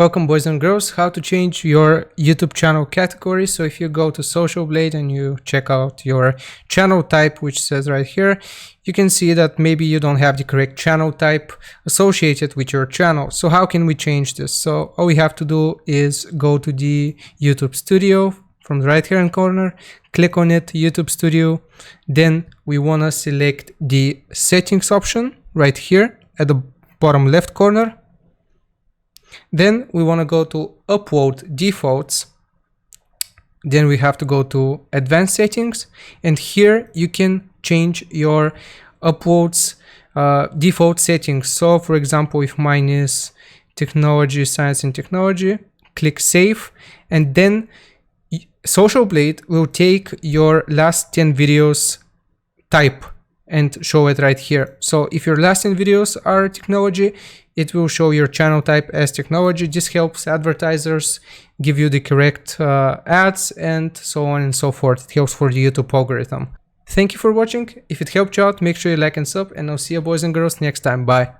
Welcome boys and girls, how to change your YouTube channel category. So if you go to Social Blade and you check out your channel type, which says right here, you can see that maybe you don't have the correct channel type associated with your channel. So how can we change this? So all we have to do is go to the YouTube Studio from the right hand corner, click on it, YouTube Studio. Then we want to select the settings option right here at the bottom left corner. Then we want to go to upload defaults. Then we have to go to advanced settings, and here you can change your uploads default settings. So for example, if mine is technology, science and technology, click save, and then Social Blade will take your last 10 videos type and show it right here. So if your last 10 videos are technology, it will show your channel type as technology. This helps advertisers give you the correct ads and so on and so forth. It helps for the YouTube algorithm. Thank you for watching. If it helped you out, make sure you like and sub, and I'll see you boys and girls next time. Bye.